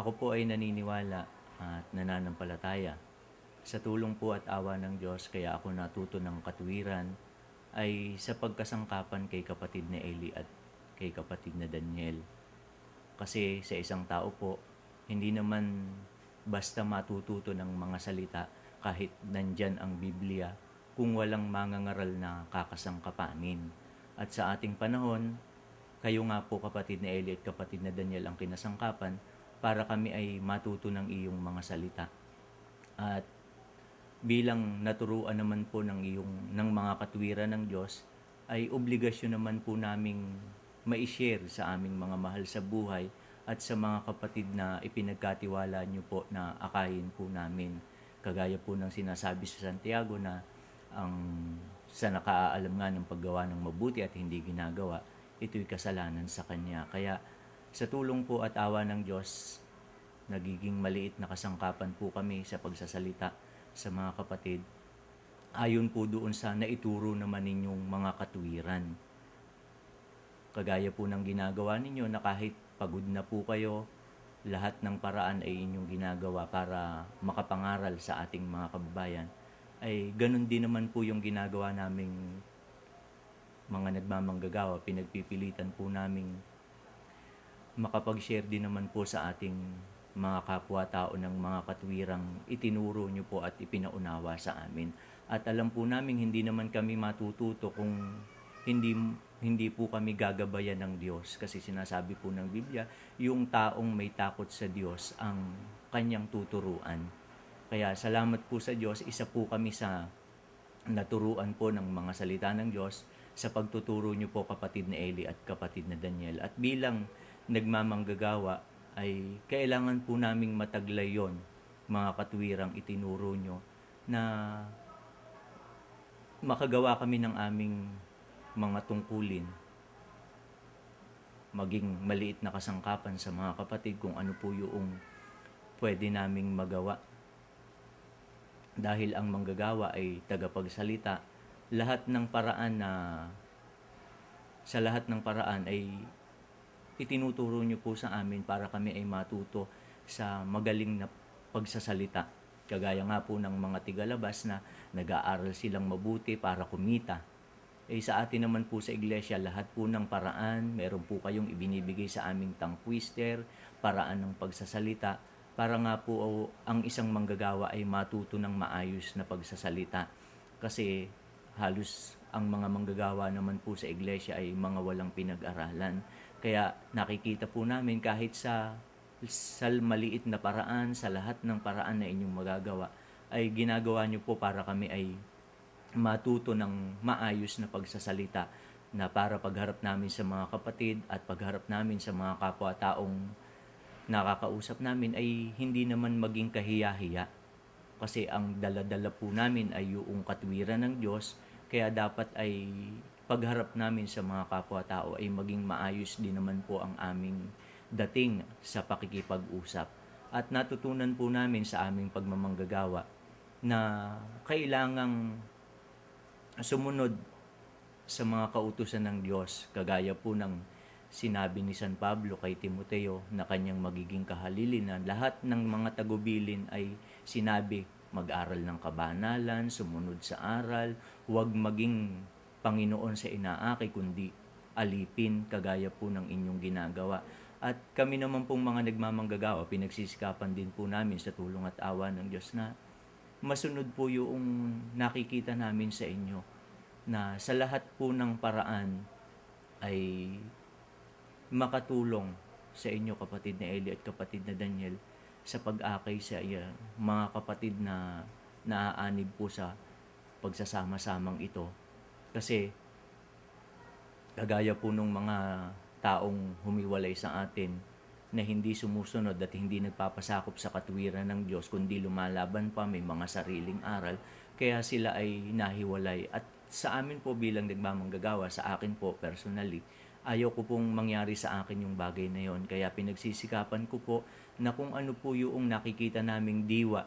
Ako po ay naniniwala at nananampalataya sa tulong po at awa ng Diyos kaya ako natuto ng katuwiran ay sa pagkasangkapan kay kapatid na Eli at kay kapatid na Daniel. Kasi sa isang tao po, hindi naman basta matututo ng mga salita kahit nandyan ang Biblia kung walang mangangaral na kakasangkapanin. At sa ating panahon, kayo nga po kapatid na Eli at kapatid na Daniel ang kinasangkapan para kami ay matuto ng iyong mga salita. At bilang naturuan naman po ng mga katuwiran ng Diyos, ay obligasyon naman po naming ma-share sa aming mga mahal sa buhay at sa mga kapatid na ipinagkatiwala niyo po na akayin po namin. Kagaya po ng sinasabi sa Santiago na ang sa nakaaalam nga ng paggawa ng mabuti at hindi ginagawa, ito'y kasalanan sa Kanya. Kaya sa tulong po at awa ng Diyos, nagiging maliit na kasangkapan po kami sa pagsasalita sa mga kapatid ayon po doon sa naituro naman ninyong mga katuwiran. Kagaya po ng ginagawa ninyo na kahit pagod na po kayo, lahat ng paraan ay inyong ginagawa para makapangaral sa ating mga kababayan, ay ganun din naman po yung ginagawa naming mga nagmamanggagawa. Pinagpipilitan po naming makapag-share din naman po sa ating mga kapwa-tao ng mga katwirang itinuro nyo po at ipinaunawa sa amin. At alam po namin hindi naman kami matututo kung hindi po kami gagabayan ng Diyos. Kasi sinasabi po ng Biblia, yung taong may takot sa Diyos ang kanyang tuturuan. Kaya salamat po sa Diyos, isa po kami sa naturuan po ng mga salita ng Diyos sa pagtuturo nyo po kapatid na Eli at kapatid na Daniel. At bilang nagmamanggagawa ay kailangan po naming mataglay yon, mga katwirang itinuro nyo, na makagawa kami ng aming mga tungkulin, maging maliit na kasangkapan sa mga kapatid kung ano po yung pwede naming magawa. Dahil ang manggagawa ay tagapagsalita, sa lahat ng paraan ay itinuturo nyo po sa amin para kami ay matuto sa magaling na pagsasalita. Kagaya nga po ng mga tigalabas na nag-aaral silang mabuti para kumita. Sa atin naman po sa iglesia, lahat po ng paraan, meron po kayong ibinibigay sa aming tongue twister, paraan ng pagsasalita, para nga po ang isang manggagawa ay matuto ng maayos na pagsasalita. Kasi halos ang mga manggagawa naman po sa iglesia ay mga walang pinag-aralan. Kaya nakikita po namin kahit sa maliit na paraan, sa lahat ng paraan na inyong magagawa, ay ginagawa nyo po para kami ay matuto ng maayos na pagsasalita na para pagharap namin sa mga kapatid at pagharap namin sa mga kapwa-taong nakakausap namin ay hindi naman maging kahiya-hiya. Kasi ang dala-dala po namin ay yung katwiran ng Diyos, kaya dapat ay pagharap namin sa mga kapwa-tao ay maging maayos din naman po ang aming dating sa pakikipag-usap. At natutunan po namin sa aming pagmamanggagawa na kailangang sumunod sa mga kautusan ng Diyos, kagaya po ng sinabi ni San Pablo kay Timoteo na kanyang magiging kahalilin na lahat ng mga tagubilin ay sinabi, mag-aral ng kabanalan, sumunod sa aral, huwag maging Panginoon sa inaaki kundi alipin kagaya po ng inyong ginagawa. At kami naman pong mga nagmamanggagawa, pinagsisikapan din po namin sa tulong at awa ng Diyos na masunod po yung nakikita namin sa inyo, na sa lahat po ng paraan ay makatulong sa inyo kapatid na Eli at kapatid na Daniel sa pag-akay sa mga kapatid na naaanib po sa pagsasama-samang ito. Kasi kagaya po nung mga taong humiwalay sa atin na hindi sumusunod at hindi nagpapasakop sa katwiran ng Diyos kundi lumalaban pa, may mga sariling aral, kaya sila ay nahiwalay. At sa amin po bilang nagmamanggagawa, sa akin po personally, ayaw ko pong mangyari sa akin yung bagay na yon. Kaya pinagsisikapan ko po na kung ano po yung nakikita naming diwa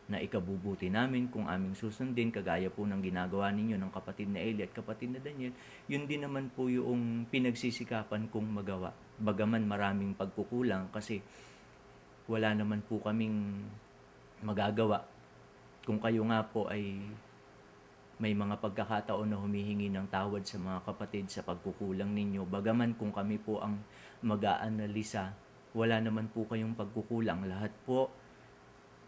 na ikabubuti namin kung aming susundin, kagaya po ng ginagawa ninyo ng kapatid na Eli at kapatid na Daniel, yun din naman po yung pinagsisikapan kong magawa. Bagaman maraming pagkukulang kasi wala naman po kaming magagawa. Kung kayo nga po ay may mga pagkakataon na humihingi ng tawad sa mga kapatid sa pagkukulang ninyo, bagaman kung kami po ang mag-aanalisa, wala naman po kayong pagkukulang. Lahat po,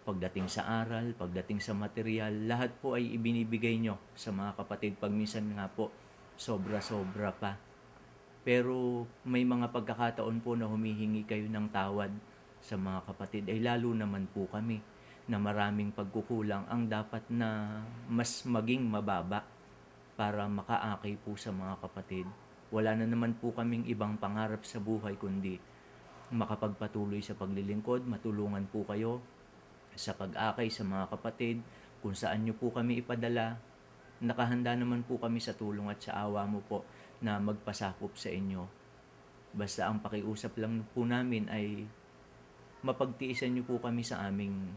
pagdating sa aral, pagdating sa material, lahat po ay ibinibigay nyo sa mga kapatid. Pag minsan nga po, sobra-sobra pa. Pero may mga pagkakataon po na humihingi kayo ng tawad sa mga kapatid. Ay lalo naman po kami na maraming pagkukulang ang dapat na mas maging mababa para makaakay po sa mga kapatid. Wala na naman po kaming ibang pangarap sa buhay kundi makapagpatuloy sa paglilingkod, matulungan po kayo sa pag-akay sa mga kapatid, kung saan nyo po kami ipadala. Nakahanda naman po kami sa tulong at sa awa mo po na magpasakop sa inyo. Basta ang pakiusap lang po namin ay mapagtiisan nyo po kami sa aming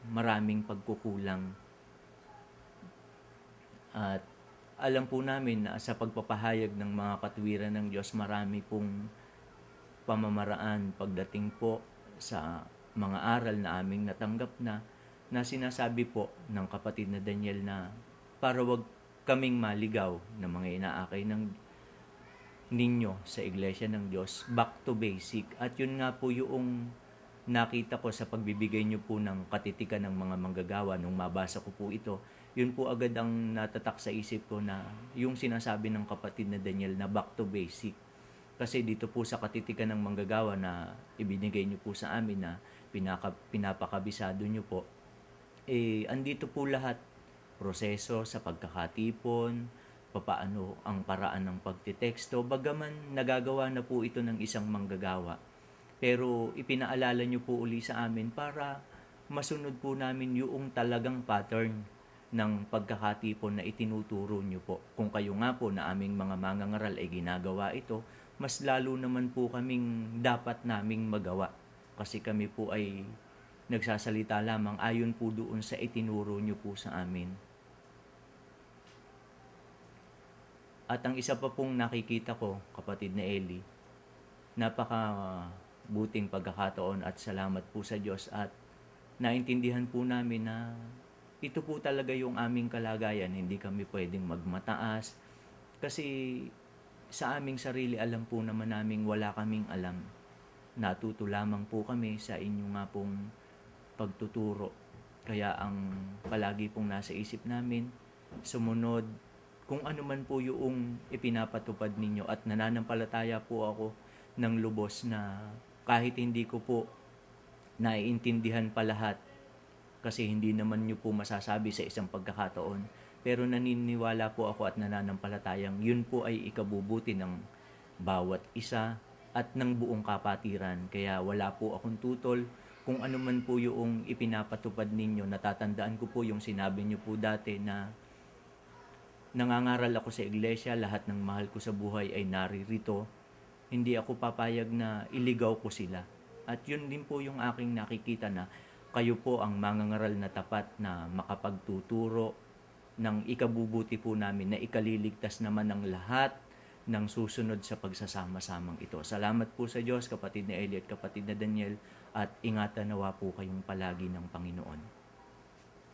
maraming pagkukulang. At alam po namin na sa pagpapahayag ng mga katwiran ng Diyos, marami pong pamamaraan pagdating po sa mga aral na aming natanggap na sinasabi po ng kapatid na Daniel na para wag kaming maligaw ng mga inaakay ng ninyo sa Iglesia ng Diyos, back to basic. At yun nga po yung nakita ko sa pagbibigay nyo po ng katitikan ng mga manggagawa nung mabasa ko po ito. Yun po agad ang natatak sa isip ko na yung sinasabi ng kapatid na Daniel na back to basic. Kasi dito po sa katitikan ng manggagawa na ibinigay nyo po sa amin na pinapakabisado nyo po, andito po lahat. Proseso sa pagkakatipon, papaano ang paraan ng pagtiteksto, bagaman nagagawa na po ito ng isang manggagawa. Pero ipinaalala nyo po uli sa amin para masunod po namin yung talagang pattern ng pagkakatipon na itinuturo nyo po. Kung kayo nga po na aming mga mangangaral ay ginagawa ito, mas lalo naman po kaming dapat naming magawa. Kasi kami po ay nagsasalita lamang ayon po doon sa itinuro nyo po sa amin. At ang isa pa pong nakikita ko, kapatid na Eli, napakabuting pagkakataon at salamat po sa Diyos at naintindihan po namin na ito po talaga yung aming kalagayan. Hindi kami pwedeng magmataas kasi sa aming sarili alam po naman naming wala kaming alam. Natuto lamang po kami sa inyo nga pong pagtuturo. Kaya ang palagi pong nasa isip namin, sumunod kung ano man po yung ipinapatupad ninyo at nananampalataya po ako ng lubos na kahit hindi ko po naiintindihan pa lahat kasi hindi naman nyo po masasabi sa isang pagkakataon. Pero naniniwala po ako at nananampalatayang yun po ay ikabubuti ng bawat isa at ng buong kapatiran. Kaya wala po akong tutol. Kung ano man po yung ipinapatupad ninyo, natatandaan ko po yung sinabi nyo po dati na nangangaral ako sa iglesia, lahat ng mahal ko sa buhay ay naririto. Hindi ako papayag na iligaw ko sila. At yun din po yung aking nakikita na kayo po ang mangangaral na tapat na makapagtuturo ng ikabubuti po namin na ikaliligtas naman ng lahat ng susunod sa pagsasama-samang ito. Salamat po sa Diyos, kapatid na Eli at kapatid na Daniel, at ingatan nawa po kayong palagi ng Panginoon.